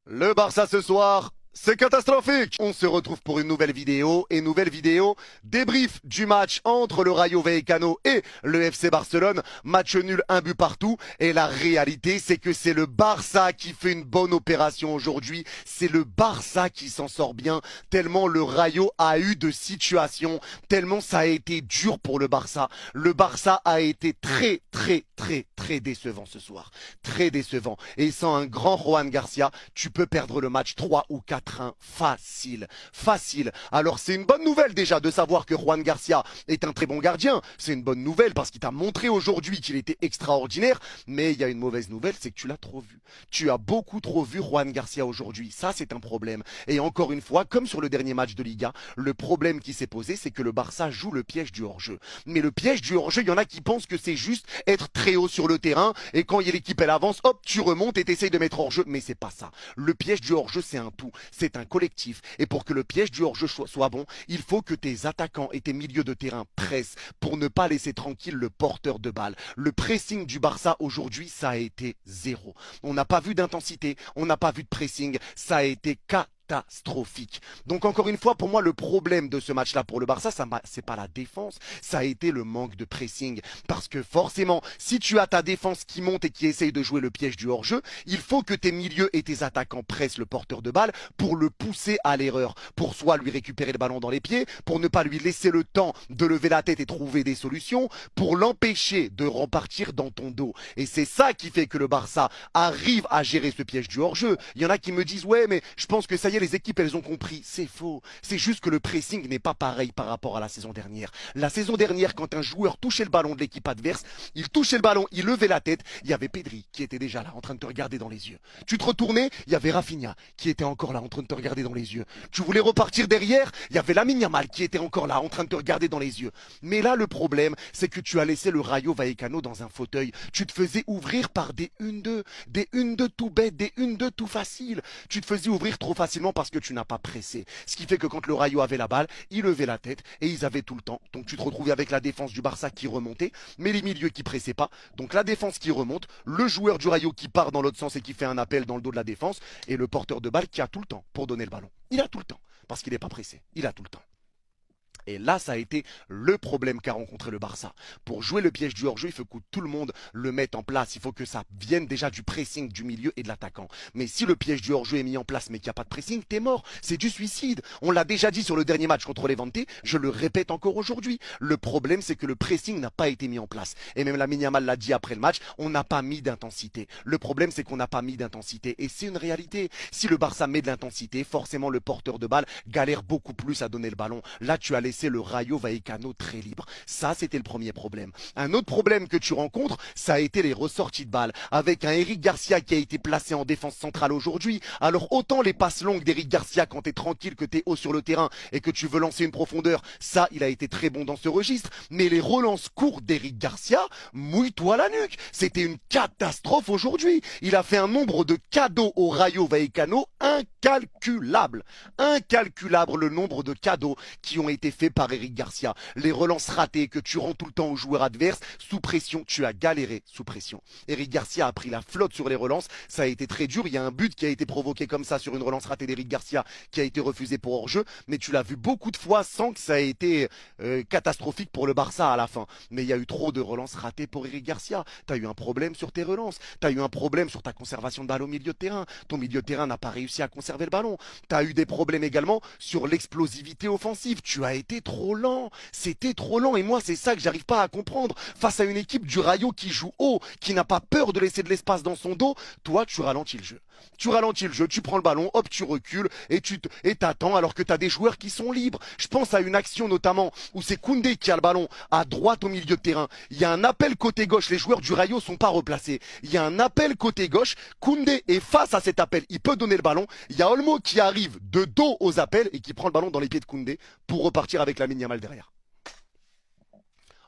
Le Barça ce soir, c'est catastrophique. On se retrouve pour une nouvelle vidéo débrief du match entre le Rayo Vallecano et le FC Barcelone. Match nul, un but partout. Et la réalité, c'est que c'est le Barça qui fait une bonne opération aujourd'hui. C'est le Barça qui s'en sort bien, tellement le Rayo a eu de situations, tellement ça a été dur pour le Barça. Le Barça a été très décevant ce soir. Très décevant. Et sans un grand Juan Garcia, tu peux perdre le match 3 ou 4-1 facile. Facile. Alors c'est une bonne nouvelle déjà de savoir que Juan Garcia est un très bon gardien. C'est une bonne nouvelle parce qu'il t'a montré aujourd'hui qu'il était extraordinaire. Mais il y a une mauvaise nouvelle, c'est que tu l'as trop vu. Tu as beaucoup trop vu Juan Garcia aujourd'hui. Ça, c'est un problème. Et encore une fois, comme sur le dernier match de Liga, le problème qui s'est posé, c'est que le Barça joue le piège du hors-jeu. Mais le piège du hors-jeu, il y en a qui pensent que c'est juste être très haut sur le terrain et quand l'équipe elle avance, hop, tu remontes et t'essayes de mettre hors-jeu. Mais c'est pas ça. Le piège du hors-jeu, c'est un tout. C'est un collectif. Et pour que le piège du hors-jeu soit bon, il faut que tes attaquants et tes milieux de terrain pressent pour ne pas laisser tranquille le porteur de balle. Le pressing du Barça aujourd'hui, ça a été zéro. On n'a pas vu d'intensité, on n'a pas vu de pressing, ça a été catastrophique. Donc encore une fois, pour moi, le problème de ce match-là pour le Barça, c'est pas la défense, ça a été le manque de pressing. Parce que forcément, si tu as ta défense qui monte et qui essaye de jouer le piège du hors-jeu, il faut que tes milieux et tes attaquants pressent le porteur de balle pour le pousser à l'erreur. Pour soit lui récupérer le ballon dans les pieds, pour ne pas lui laisser le temps de lever la tête et trouver des solutions, pour l'empêcher de repartir dans ton dos. Et c'est ça qui fait que le Barça arrive à gérer ce piège du hors-jeu. Il y en a qui me disent, ouais, mais je pense que ça y est, les équipes, elles ont compris. C'est faux. C'est juste que le pressing n'est pas pareil par rapport à la saison dernière. La saison dernière, quand un joueur touchait le ballon de l'équipe adverse, il touchait le ballon, il levait la tête, il y avait Pedri qui était déjà là, en train de te regarder dans les yeux. Tu te retournais, il y avait Rafinha qui était encore là, en train de te regarder dans les yeux. Tu voulais repartir derrière, il y avait Lamine Yamal qui était encore là, en train de te regarder dans les yeux. Mais là, le problème, c'est que tu as laissé le Rayo Vallecano dans un fauteuil. Tu te faisais ouvrir par des 1-2, des 1-2 tout bêtes, des 1-2 tout faciles. Tu te faisais ouvrir trop facilement parce que tu n'as pas pressé. Ce qui fait que quand le Rayo avait la balle, il levait la tête et ils avaient tout le temps. Donc tu te retrouvais avec la défense du Barça qui remontait, mais les milieux qui pressaient pas. Donc la défense qui remonte, le joueur du Rayo qui part dans l'autre sens et qui fait un appel dans le dos de la défense, et le porteur de balle qui a tout le temps pour donner le ballon. Il a tout le temps parce qu'il n'est pas pressé. Il a tout le temps. Et là, ça a été le problème qu'a rencontré le Barça. Pour jouer le piège du hors-jeu, il faut que tout le monde le mette en place. Il faut que ça vienne déjà du pressing du milieu et de l'attaquant. Mais si le piège du hors-jeu est mis en place mais qu'il n'y a pas de pressing, t'es mort. C'est du suicide. On l'a déjà dit sur le dernier match contre Levante, je le répète encore aujourd'hui. Le problème, c'est que le pressing n'a pas été mis en place. Et même Lamine Yamal l'a dit après le match, on n'a pas mis d'intensité. Le problème, c'est qu'on n'a pas mis d'intensité. Et c'est une réalité. Si le Barça met de l'intensité, forcément le porteur de balle galère beaucoup plus à donner le ballon. Là, tu as laisser le Rayo Vallecano très libre. Ça, c'était le premier problème. Un autre problème que tu rencontres, ça a été les ressorties de balles. Avec un Eric Garcia qui a été placé en défense centrale aujourd'hui. Alors autant les passes longues d'Eric Garcia quand t'es tranquille, que t'es haut sur le terrain et que tu veux lancer une profondeur, ça, il a été très bon dans ce registre. Mais les relances courtes d'Eric Garcia, mouille-toi la nuque. C'était une catastrophe aujourd'hui. Il a fait un nombre de cadeaux au Rayo Vallecano incalculable. Incalculable le nombre de cadeaux qui ont été faits par Eric Garcia. Les relances ratées que tu rends tout le temps aux joueurs adverses, sous pression, tu as galéré sous pression. Eric Garcia a pris la flotte sur les relances, ça a été très dur. Il y a un but qui a été provoqué comme ça sur une relance ratée d'Eric Garcia qui a été refusé pour hors-jeu, mais tu l'as vu beaucoup de fois sans que ça ait été catastrophique pour le Barça à la fin. Mais il y a eu trop de relances ratées pour Eric Garcia. Tu as eu un problème sur tes relances, tu as eu un problème sur ta conservation de balle au milieu de terrain. Ton milieu de terrain n'a pas réussi à conserver le ballon. Tu as eu des problèmes également sur l'explosivité offensive. Tu as été trop lent. C'était trop lent. Et moi, c'est ça que j'arrive pas à comprendre. Face à une équipe du Rayo qui joue haut, qui n'a pas peur de laisser de l'espace dans son dos, toi, tu ralentis le jeu. Tu ralentis le jeu, tu prends le ballon, hop, tu recules et t'attends alors que tu as des joueurs qui sont libres. Je pense à une action notamment où c'est Koundé qui a le ballon à droite au milieu de terrain. Il y a un appel côté gauche, les joueurs du Rayo sont pas replacés. Il y a un appel côté gauche, Koundé est face à cet appel, il peut donner le ballon. Il y a Olmo qui arrive de dos aux appels et qui prend le ballon dans les pieds de Koundé pour repartir avec Lamine Yamal derrière.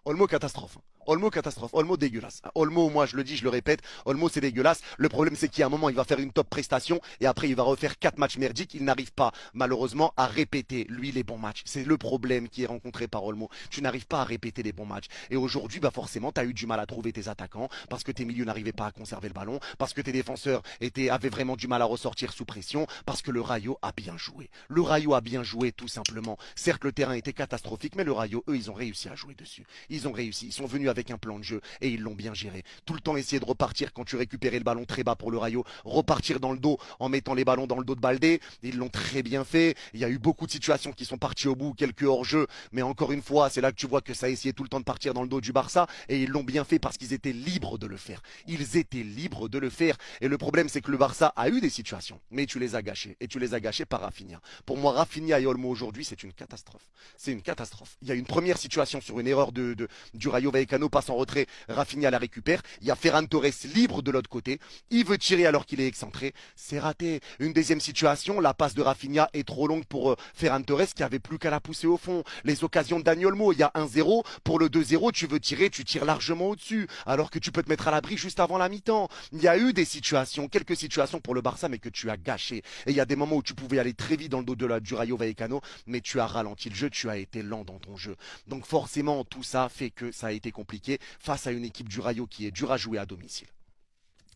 Olmo catastrophe. Olmo catastrophe, Olmo dégueulasse. Olmo, moi je le dis, je le répète, Olmo c'est dégueulasse. Le problème c'est qu'il y a un moment il va faire une top prestation et après il va refaire 4 matchs merdiques. Il n'arrive pas malheureusement à répéter lui les bons matchs. C'est le problème qui est rencontré par Olmo. Tu n'arrives pas à répéter les bons matchs. Et aujourd'hui bah forcément tu as eu du mal à trouver tes attaquants parce que tes milieux n'arrivaient pas à conserver le ballon, parce que tes défenseurs avaient vraiment du mal à ressortir sous pression, parce que le Rayo a bien joué. Le Rayo a bien joué tout simplement. Certes le terrain était catastrophique mais le Rayo eux ils ont réussi à jouer dessus. Ils ont réussi, ils sont venus avec un plan de jeu et ils l'ont bien géré. Tout le temps essayer de repartir quand tu récupérais le ballon très bas pour le Rayo, repartir dans le dos en mettant les ballons dans le dos de Baldé. Ils l'ont très bien fait. Il y a eu beaucoup de situations qui sont parties au bout, quelques hors-jeu, mais encore une fois, c'est là que tu vois que ça a essayé tout le temps de partir dans le dos du Barça et ils l'ont bien fait parce qu'ils étaient libres de le faire. Ils étaient libres de le faire et le problème c'est que le Barça a eu des situations, mais tu les as gâchées et tu les as gâchées par Rafinha. Pour moi, Rafinha et Olmo aujourd'hui, c'est une catastrophe. C'est une catastrophe. Il y a une première situation sur une erreur du Rayo Vallecano, passe en retrait, Rafinha la récupère. Il y a Ferran Torres libre de l'autre côté. Il veut tirer alors qu'il est excentré. C'est raté. Une deuxième situation, la passe de Rafinha est trop longue pour Ferran Torres qui avait plus qu'à la pousser au fond. Les occasions de Dani Olmo, il y a 1-0. Pour le 2-0, tu veux tirer, tu tires largement au-dessus. Alors que tu peux te mettre à l'abri juste avant la mi-temps. Il y a eu des situations, quelques situations pour le Barça, mais que tu as gâché. Et il y a des moments où tu pouvais aller très vite dans le dos du Rayo Vallecano, mais tu as ralenti le jeu, tu as été lent dans ton jeu. Donc forcément, tout ça fait que ça a été compliqué face à une équipe du Rayo qui est dure à jouer à domicile.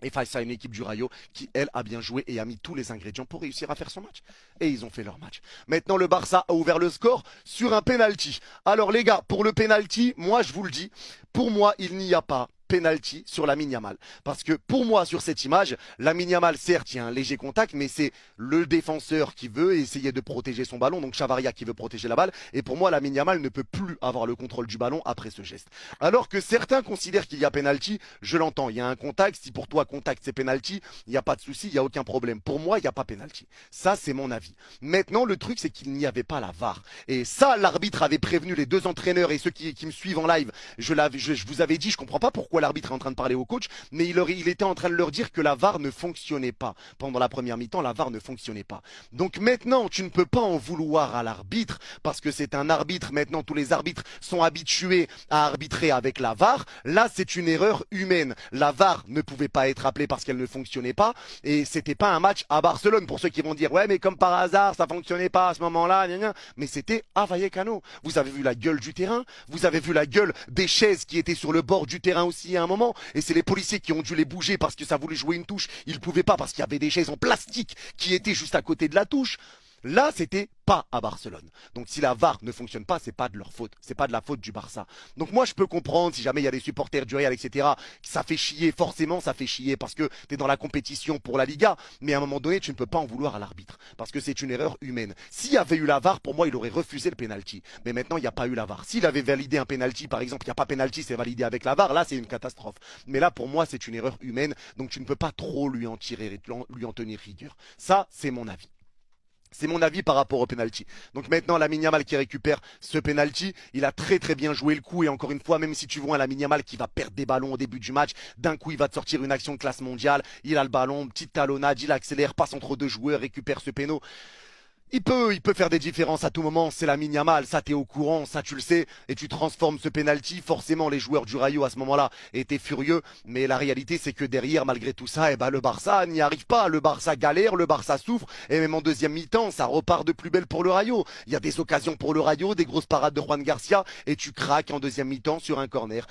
Et face à une équipe du Rayo qui, elle, a bien joué et a mis tous les ingrédients pour réussir à faire son match. Et ils ont fait leur match. Maintenant, le Barça a ouvert le score sur un penalty. Alors les gars, pour le penalty, moi je vous le dis, pour moi, il n'y a pas penalty sur Lamine Yamal. Parce que pour moi, sur cette image, Lamine Yamal, certes, il y a un léger contact, mais c'est le défenseur qui veut essayer de protéger son ballon, donc Chavaria qui veut protéger la balle. Et pour moi, Lamine Yamal ne peut plus avoir le contrôle du ballon après ce geste. Alors que certains considèrent qu'il y a penalty, je l'entends, il y a un contact. Si pour toi, contact, c'est penalty, il n'y a pas de souci, il n'y a aucun problème. Pour moi, il n'y a pas penalty. Ça, c'est mon avis. Maintenant, le truc, c'est qu'il n'y avait pas la VAR. Et ça, l'arbitre avait prévenu les deux entraîneurs et ceux qui me suivent en live. Je vous avais dit, je comprends pas pourquoi l'arbitre est en train de parler au coach, mais il était en train de leur dire que la VAR ne fonctionnait pas. Pendant la première mi-temps, la VAR ne fonctionnait pas. Donc maintenant, tu ne peux pas en vouloir à l'arbitre, parce que c'est un arbitre. Maintenant, tous les arbitres sont habitués à arbitrer avec la VAR. Là, c'est une erreur humaine. La VAR ne pouvait pas être appelée parce qu'elle ne fonctionnait pas, et c'était pas un match à Barcelone. Pour ceux qui vont dire, ouais, mais comme par hasard, ça fonctionnait pas à ce moment-là, gna gna. Mais c'était à Vallecano. Vous avez vu la gueule du terrain, vous avez vu la gueule des chaises qui étaient sur le bord du terrain aussi à un moment. Et c'est les policiers qui ont dû les bouger parce que ça voulait jouer une touche. Ils ne pouvaient pas parce qu'il y avait des chaises en plastique qui étaient juste à côté de la touche. Là, c'était pas à Barcelone. Donc si la VAR ne fonctionne pas, c'est pas de leur faute. C'est pas de la faute du Barça. Donc moi, je peux comprendre si jamais il y a des supporters du Real, etc. Ça fait chier. Forcément, ça fait chier parce que tu es dans la compétition pour la Liga. Mais à un moment donné, tu ne peux pas en vouloir à l'arbitre parce que c'est une erreur humaine. S'il y avait eu la VAR, pour moi, il aurait refusé le penalty. Mais maintenant, il n'y a pas eu la VAR. S'il avait validé un penalty, par exemple, il n'y a pas penalty, c'est validé avec la VAR. Là, c'est une catastrophe. Mais là, pour moi, c'est une erreur humaine. Donc tu ne peux pas trop lui en tirer, lui en tenir rigueur. Ça, c'est mon avis. C'est mon avis par rapport au penalty. Donc maintenant, Lamine Yamal qui récupère ce penalty, il a très très bien joué le coup. Et encore une fois, même si tu vois un Lamine Yamal qui va perdre des ballons au début du match, d'un coup il va te sortir une action de classe mondiale. Il a le ballon, petite talonnade, il accélère, passe entre deux joueurs, récupère ce péno. Il peut faire des différences à tout moment, c'est Lamine Yamal, ça t'es au courant, ça tu le sais, et tu transformes ce penalty. Forcément les joueurs du Rayo à ce moment-là étaient furieux, mais la réalité c'est que derrière, malgré tout ça, le Barça n'y arrive pas, le Barça galère, le Barça souffre, et même en deuxième mi-temps, ça repart de plus belle pour le Rayo. Il y a des occasions pour le Rayo, des grosses parades de Juan Garcia, et tu craques en deuxième mi-temps sur un corner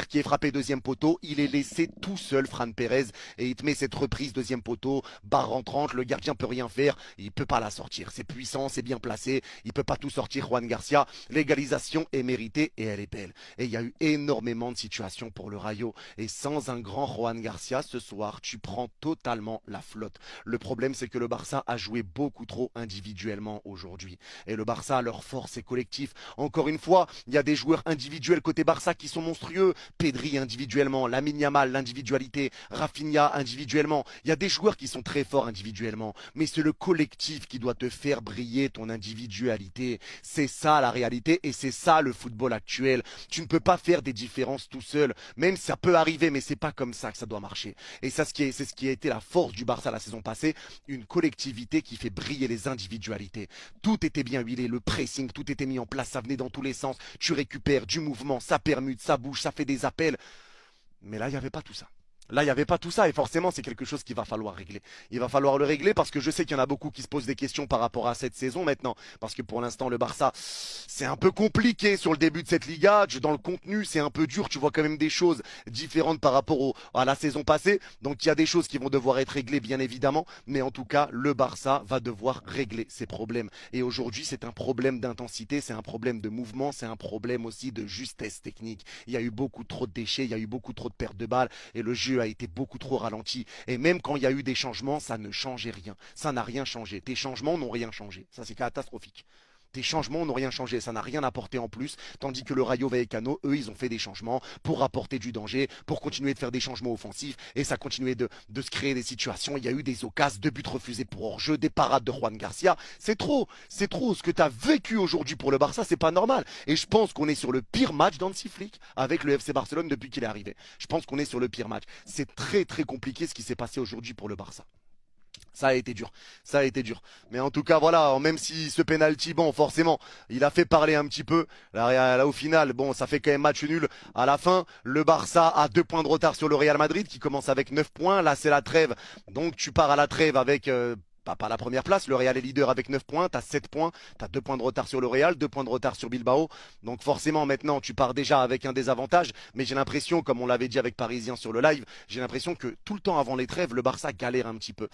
qui est frappé deuxième poteau, il est laissé tout seul, Fran Pérez, et il te met cette reprise deuxième poteau, barre rentrante, le gardien peut rien faire, il peut pas la sortir. C'est puissant, c'est bien placé, il peut pas tout sortir Juan Garcia, l'égalisation est méritée et elle est belle. Et il y a eu énormément de situations pour le Rayo et sans un grand Juan Garcia ce soir, tu prends totalement la flotte. Le problème c'est que le Barça a joué beaucoup trop individuellement aujourd'hui et le Barça, leur force est collectif. Encore une fois, il y a des joueurs individuels côté Barça qui sont monstrueux, Pedri individuellement, Lamine Yamal l'individualité, Rafinha individuellement, il y a des joueurs qui sont très forts individuellement, mais c'est le collectif qui doit te faire faire briller ton individualité. C'est ça la réalité et c'est ça le football actuel. Tu ne peux pas faire des différences tout seul, même si ça peut arriver, mais c'est pas comme ça que ça doit marcher. Et ça, c'est ce qui a été la force du Barça la saison passée, une collectivité qui fait briller les individualités. Tout était bien huilé, le pressing, tout était mis en place, ça venait dans tous les sens. Tu récupères du mouvement, ça permute, ça bouge, ça fait des appels. Mais là, il n'y avait pas tout ça. Là, il n'y avait pas tout ça et forcément, c'est quelque chose qu'il va falloir régler. Il va falloir le régler parce que je sais qu'il y en a beaucoup qui se posent des questions par rapport à cette saison maintenant. Parce que pour l'instant, le Barça, c'est un peu compliqué sur le début de cette Liga. Dans le contenu, c'est un peu dur. Tu vois quand même des choses différentes par rapport à la saison passée. Donc, il y a des choses qui vont devoir être réglées, bien évidemment. Mais en tout cas, le Barça va devoir régler ses problèmes. Et aujourd'hui, c'est un problème d'intensité, c'est un problème de mouvement, c'est un problème aussi de justesse technique. Il y a eu beaucoup trop de déchets, il y a eu beaucoup trop de pertes de balles et le jeu a été beaucoup trop ralenti. Et même quand il y a eu des changements, ça ne changeait rien. Ça n'a rien changé. Tes changements n'ont rien changé. Ça, c'est catastrophique. Tes changements n'ont rien changé, ça n'a rien apporté en plus, tandis que le Rayo Vallecano, eux, ils ont fait des changements pour apporter du danger, pour continuer de faire des changements offensifs, et ça continuait de se créer des situations. Il y a eu des occasions, 2 buts refusés pour hors-jeu, des parades de Juan Garcia. C'est trop. Ce que tu as vécu aujourd'hui pour le Barça, c'est pas normal. Et je pense qu'on est sur le pire match d'Hansi Flick avec le FC Barcelone depuis qu'il est arrivé. Je pense qu'on est sur le pire match. C'est très très compliqué ce qui s'est passé aujourd'hui pour le Barça. Ça a été dur, ça a été dur. Mais en tout cas, voilà, même si ce penalty, bon, forcément, il a fait parler un petit peu. Là, au final, bon, ça fait quand même match nul. À la fin, le Barça a 2 points de retard sur le Real Madrid qui commence avec 9 points. Là, c'est la trêve. Donc, tu pars à la trêve avec... pas la première place, le Real est leader avec 9 points, tu as 7 points, tu as 2 points de retard sur le Real, 2 points de retard sur Bilbao. Donc forcément maintenant tu pars déjà avec un désavantage, mais j'ai l'impression, comme on l'avait dit avec Parisien sur le live, j'ai l'impression que tout le temps avant les trêves, le Barça galère un petit peu.